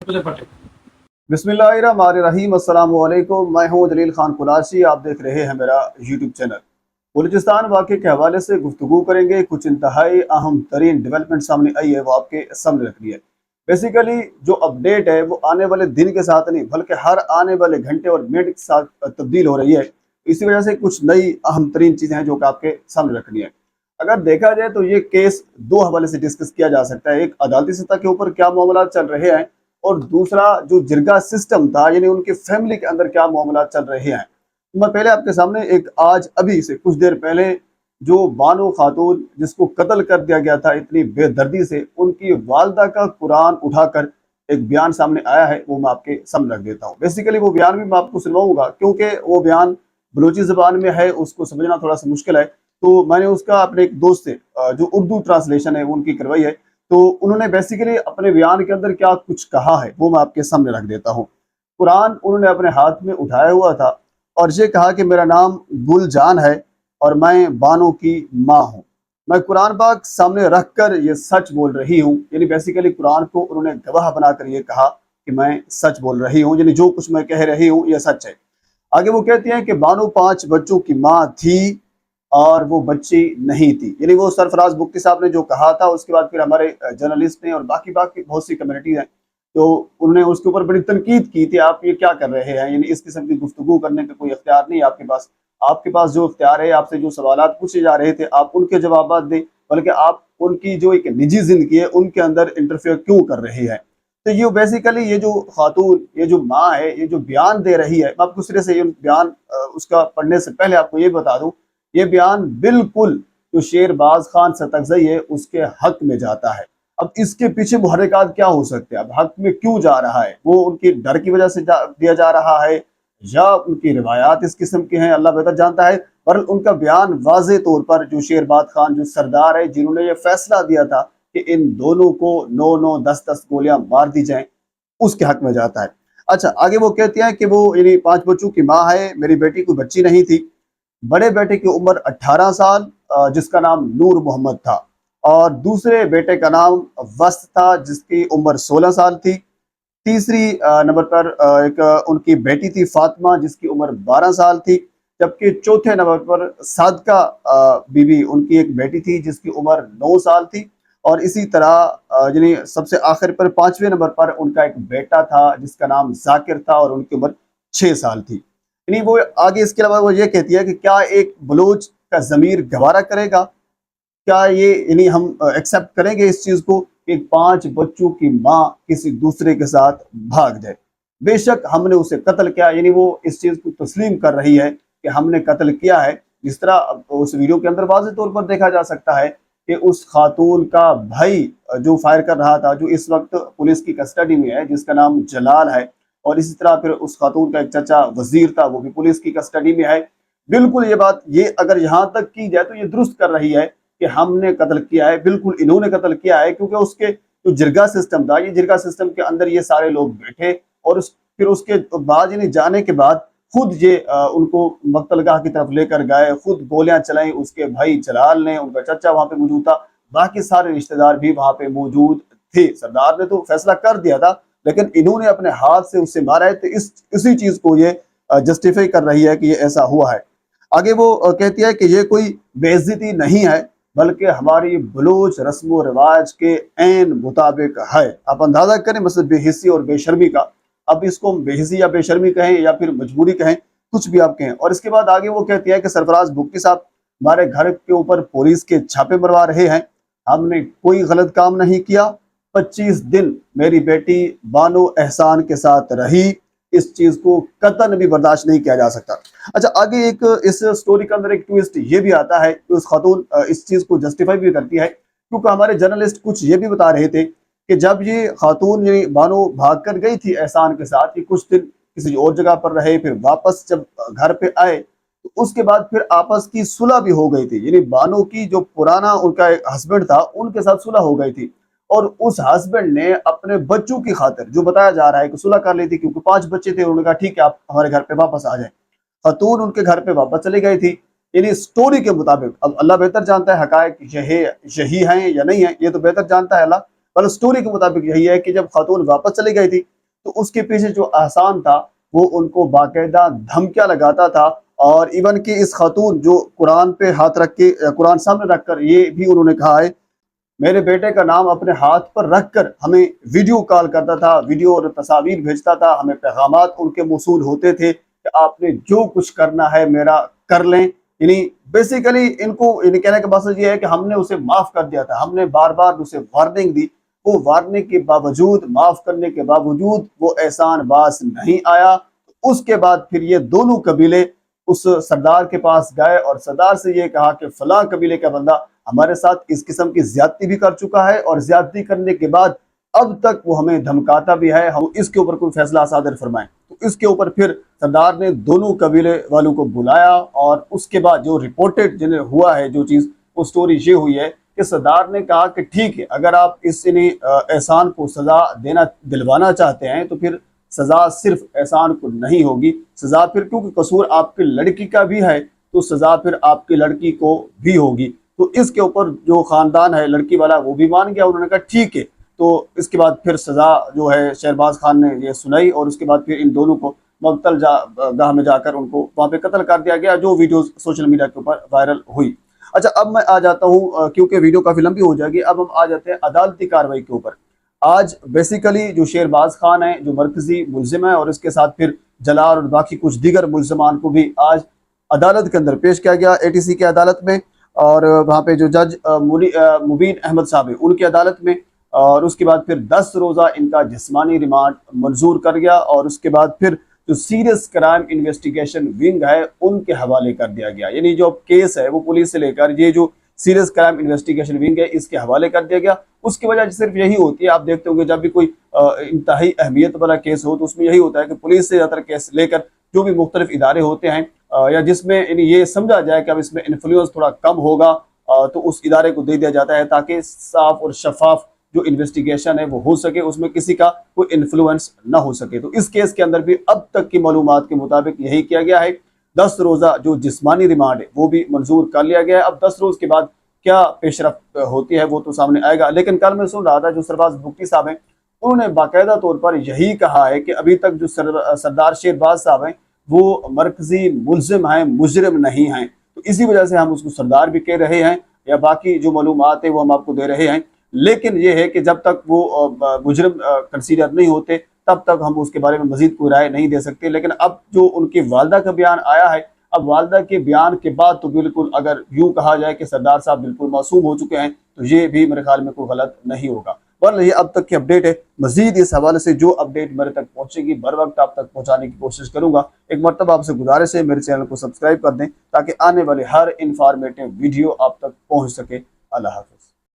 मुझे पटे। बिस्मिल्लाहिर्रहमानिर्रहीम, अस्सलाम वालेकुम। मैं हूं जलील खान कुलासी। आप देख रहे हैं मेरा यूट्यूब चैनल। बलूचिस्तान वाक़े के हवाले से गुफ्तगू करेंगे। कुछ इंतहाई अहम तरीन डेवलपमेंट सामने आई है, वो आपके सामने रखनी है। बेसिकली जो अपडेट है वो आने वाले दिन के साथ नहीं बल्कि हर आने वाले घंटे और मिनट के साथ तब्दील हो रही है। इसी वजह से कुछ नई अहम तरीन चीज़ें हैं जो कि आपके सामने रखनी है। अगर देखा जाए तो ये केस दो हवाले से डिस्कस किया जा सकता है। एक, अदालती सतह के ऊपर क्या मामला चल रहे हैं, और दूसरा जो जिरगा सिस्टम था यानी उनकी फैमिली के अंदर क्या मामला चल रहे हैं। मैं पहले आपके सामने एक आज अभी से कुछ देर पहले जो बानो खातून जिसको कत्ल कर दिया गया था इतनी बेदर्दी से, उनकी वालदा का कुरान उठाकर एक बयान सामने आया है, वो मैं आपके सामने रख देता हूँ। बेसिकली वो बयान भी मैं आपको सुनवाऊंगा क्योंकि वो बयान बलूची ज़बान में है, उसको समझना थोड़ा सा मुश्किल है। तो मैंने उसका अपने एक दोस्त से जो उर्दू ट्रांसलेशन है वो उनकी करवाई है। तो उन्होंने बेसिकली अपने बयान के अंदर क्या कुछ कहा है वो मैं आपके सामने रख देता हूँ। कुरान उन्होंने अपने हाथ में उठाया हुआ था और ये कहा कि मेरा नाम गुलजान है और मैं बानो की माँ हूँ। मैं कुरान पाक सामने रख कर ये सच बोल रही हूँ, यानी बेसिकली कुरान को उन्होंने गवाह बनाकर ये कहा कि मैं सच बोल रही हूँ, यानी जो कुछ मैं कह रही हूँ ये सच है। आगे वो कहती हैं कि बानो 5 बच्चों की माँ थी और वो बच्ची नहीं थी, यानी वो सरफराज बुक्ती साहब ने जो कहा था। उसके बाद फिर हमारे जर्नलिस्ट ने और बाकी बाकी बहुत सी कम्युनिटीज हैं, तो उन्होंने उसके ऊपर बड़ी तनकीद की थी, आप ये क्या कर रहे हैं, यानी इस किस्म की गुफ्तगू करने का कोई इख्तियार नहीं है आपके पास। आपके पास जो इख्तियार है, आपसे जो सवालात पूछे जा रहे थे आप उनके जवाब दें, बल्कि आप उनकी जो एक निजी जिंदगी है उनके अंदर इंटरफेयर क्यों कर रहे हैं। तो ये बेसिकली ये जो खातून, ये जो माँ है, ये जो बयान दे रही है, मैं आपको सिरे से ये बयान उसका पढ़ने से पहले आपको ये बता दूं, ये बयान बिल्कुल जो शेरबाज खान सतकज़ई है उसके हक में जाता है। अब इसके पीछे मुहर्रिकात क्या हो सकते हैं, अब हक में क्यों जा रहा है, वो उनकी डर की वजह से दिया जा रहा है या उनकी रिवायात इस किस्म के हैं, अल्लाह बेहतर जानता है। पर उनका बयान वाज़े तौर पर जो शेरबाज खान जो सरदार है जिन्होंने ये फैसला दिया था कि इन दोनों को 9-9 10-10 गोलियां मार दी जाएं, उसके हक में जाता है। अच्छा, आगे वो कहती हैं कि वो यानी 5 बच्चों की माँ है, मेरी बेटी कोई बच्ची नहीं थी। बड़े बेटे की उम्र 18 साल, जिसका नाम नूर मोहम्मद था, और दूसरे बेटे का नाम वस्त था जिसकी उम्र 16 साल थी। तीसरी नंबर पर एक उनकी बेटी थी फातिमा जिसकी उम्र 12 साल थी। जबकि चौथे नंबर पर सादका बीबी, उनकी एक बेटी थी जिसकी उम्र 9 साल थी। और इसी तरह यानी सबसे आखिर पर 5वें नंबर पर उनका एक बेटा था जिसका नाम जाकिर था और उनकी उम्र 6 साल थी। यानी वो आगे इसके अलावा वो ये कहती है कि क्या एक बलोच का ज़मीर गवारा करेगा, क्या ये यानी हम एक्सेप्ट करेंगे इस चीज़ को कि 5 बच्चों की माँ किसी दूसरे के साथ भाग जाए। बेशक हमने उसे कत्ल किया, यानी वो इस चीज़ को तस्लीम कर रही है कि हमने कत्ल किया है। जिस तरह उस वीडियो के अंदर वाज़ेह तौर पर देखा जा सकता है कि उस खातून का भाई जो फायर कर रहा था, जो इस वक्त पुलिस की कस्टडी में है, जिसका नाम जलाल है, और इसी तरह फिर उस खातून का एक चचा वजीर था, वो भी पुलिस की कस्टडी में है। बिल्कुल ये बात, ये अगर यहाँ तक की जाए तो ये दुरुस्त कर रही है कि हमने कत्ल किया है, बिल्कुल इन्होंने कत्ल किया है, क्योंकि उसके जो जिरगा सिस्टम था, ये जिरगा सिस्टम के अंदर ये सारे लोग बैठे और फिर उसके बाद यानी जाने के बाद खुद ये उनको मक्तलगाह की तरफ लेकर गए, खुद गोलियां चलाई। उसके भाई जलाल ने, उनका चचा वहां पे मौजूद था, बाकी सारे रिश्तेदार भी वहां पे मौजूद थे। सरदार ने तो फैसला कर दिया था लेकिन इन्होंने अपने हाथ से उससे मारा है, तो इसी चीज को ये जस्टिफाई कर रही है कि ये ऐसा हुआ है। आगे वो कहती है कि ये कोई बेइज्जती नहीं है बल्कि हमारी बलूच रस्म रिवाज के ऐन मुताबिक है। आप अंदाजा करें मतलब बेहिसी और बेशर्मी का। अब इसको हम बेहिसी या बेशर्मी कहें या फिर मजबूरी कहें, कुछ भी आप कहें। और इसके बाद आगे वो कहती है कि सरफराज बुक्ती साहब हमारे घर के ऊपर पुलिस के छापे मरवा रहे हैं, हमने कोई गलत काम नहीं किया। 25 दिन मेरी बेटी बानो एहसान के साथ रही, इस चीज को कतई भी बर्दाश्त नहीं किया जा सकता। अच्छा, आगे एक इस स्टोरी के अंदर एक ट्विस्ट ये भी आता है कि उस खातून इस चीज को जस्टिफाई भी करती है, क्योंकि हमारे जर्नलिस्ट कुछ ये भी बता रहे थे कि जब ये खातून ये बानो भाग कर गई थी एहसान के साथ, ये कुछ दिन किसी और जगह पर रहे, फिर वापस जब घर पे आए तो उसके बाद फिर आपस की सुलह भी हो गई थी। यानी बानो की जो पुराना उनका एक हस्बैंड था उनके साथ सुलह हो गई थी, और उस हस्बैंड ने अपने बच्चों की खातिर, जो बताया जा रहा है कि सुलह कर ली थी क्योंकि 5 बच्चे थे, उन्होंने कहा ठीक है आप हमारे घर पे वापस आ जाए। खातून उनके घर पे वापस चली गई थी, यानी स्टोरी के मुताबिक। अब अल्लाह बेहतर जानता है हकायक यही हैं या नहीं है, ये तो बेहतर जानता है अल्लाह, पर स्टोरी के मुताबिक यही है कि जब खातून वापस चली गई थी तो उसके पीछे जो एहसान था वो उनको बाकायदा धमकियां लगाता था। और इवन कि इस खातून जो कुरान पे हाथ रख के कुरान सामने रख कर ये भी उन्होंने कहा है, मेरे बेटे का नाम अपने हाथ पर रख कर हमें वीडियो कॉल करता था, वीडियो और तस्वीर भेजता था, हमें पैगामात उनके मौसूल होते थे कि आपने जो कुछ करना है मेरा कर लें। यानी बेसिकली इनको इन्हें कहने का मकसद ये है कि हमने उसे माफ कर दिया था, हमने बार बार उसे वार्निंग दी, वो वार्निंग के बावजूद, माफ करने के बावजूद वो एहसान बाज नहीं आया। तो उसके बाद फिर ये दोनों कबीले उस सरदार के पास गए और सरदार से ये कहा कि फलां कबीले का बंदा हमारे साथ इस किस्म की ज्यादती भी कर चुका है और ज्यादती करने के बाद अब तक वो हमें धमकाता भी है, हम इसके ऊपर कोई फैसला सादर फरमाएं। तो इसके ऊपर फिर सरदार ने दोनों कबीले वालों को बुलाया और उसके बाद जो रिपोर्टेड जिन्हें हुआ है जो चीज़, वो स्टोरी ये हुई है कि सरदार ने कहा कि ठीक है, अगर आप इस एहसान को सजा देना दिलवाना चाहते हैं तो फिर सजा सिर्फ एहसान को नहीं होगी, सजा फिर क्योंकि कसूर आपकी लड़की का भी है तो सजा फिर आपकी लड़की को भी होगी। तो इसके ऊपर जो खानदान है लड़की वाला वो भी मान गया, उन्होंने कहा ठीक है। तो इसके बाद फिर सजा जो है शहरबाज खान ने ये सुनाई और उसके बाद फिर इन दोनों को मकतल गाह में जाकर उनको वहां पे कत्ल कर दिया गया, जो वीडियो सोशल मीडिया के ऊपर वायरल हुई। अच्छा, अब मैं आ जाता हूँ क्योंकि वीडियो काफी लंबी हो जाएगी, अब हम आ जाते हैं अदालती कार्रवाई के ऊपर। आज बेसिकली जो शहरबाज खान है जो मरकजी मुलजिम है और इसके साथ फिर जलाल और बाकी कुछ दीगर मुलजमान को भी आज अदालत के अंदर पेश किया गया, ATC की अदालत में। और वहाँ पे जो जज मुबीन अहमद साहब है उनकी अदालत में, और उसके बाद फिर 10 रोज़ा इनका जिस्मानी रिमांड मंजूर कर गया और उसके बाद फिर जो सीरियस क्राइम इन्वेस्टिगेशन विंग है उनके हवाले कर दिया गया। यानी जो केस है वो पुलिस से लेकर ये जो सीरियस क्राइम इन्वेस्टिगेशन विंग है इसके हवाले कर दिया गया। उसकी वजह सिर्फ यही होती है, आप देखते होंगे जब भी कोई इंतहाई अहमियत वाला केस हो तो उसमें यही होता है कि पुलिस से ज़्यादातर केस लेकर जो भी मुख्तलिफ इदारे होते हैं या जिसमें ये समझा जाए कि अब इसमें इन्फ्लुएंस थोड़ा कम होगा तो उस इदारे को दे दिया जाता है ताकि साफ और शफाफ जो इन्वेस्टिगेशन है वो हो सके, उसमें किसी का कोई इन्फ्लुएंस ना हो सके। तो इस केस के अंदर भी अब तक की मालूमात के मुताबिक यही किया गया है। 10 रोज़ा जो जिस्मानी रिमांड है वो भी मंजूर कर लिया गया है। अब 10 रोज़ के बाद क्या पेशरफ होती है वो तो सामने आएगा। लेकिन कल मैं सुन रहा था जो सरबाज भुट्टी साहब हैं उन्होंने बाकायदा तौर पर यही कहा है कि अभी तक जो सरदार शहरबाज साहब हैं वो मरकजी मुलजिम हैं, मुजरिम नहीं हैं। तो इसी वजह से हम उसको सरदार भी कह रहे हैं या बाकी जो मालूमात है वो हम आपको दे रहे हैं। लेकिन ये है कि जब तक वो मुजरिम कंसीडर नहीं होते तब तक हम उसके बारे में मजीद कोई राय नहीं दे सकते। लेकिन अब जो उनकी वालदा का बयान आया है, अब वालदा के बयान के बाद तो बिल्कुल अगर यूँ कहा जाए कि सरदार साहब बिल्कुल मासूम हो चुके हैं तो ये भी मेरे ख्याल में कोई गलत नहीं होगा। बहरहाल ये अब तक की अपडेट है। मजीद इस हवाले से जो अपडेट मेरे तक पहुंचेगी बर वक्त आप तक पहुंचाने की कोशिश करूंगा। एक मरतबा आपसे गुजारिश है मेरे चैनल को सब्सक्राइब कर दें ताकि आने वाले हर इंफॉर्मेटिव वीडियो आप तक पहुंच सके। अल्लाह हाफ़िज़।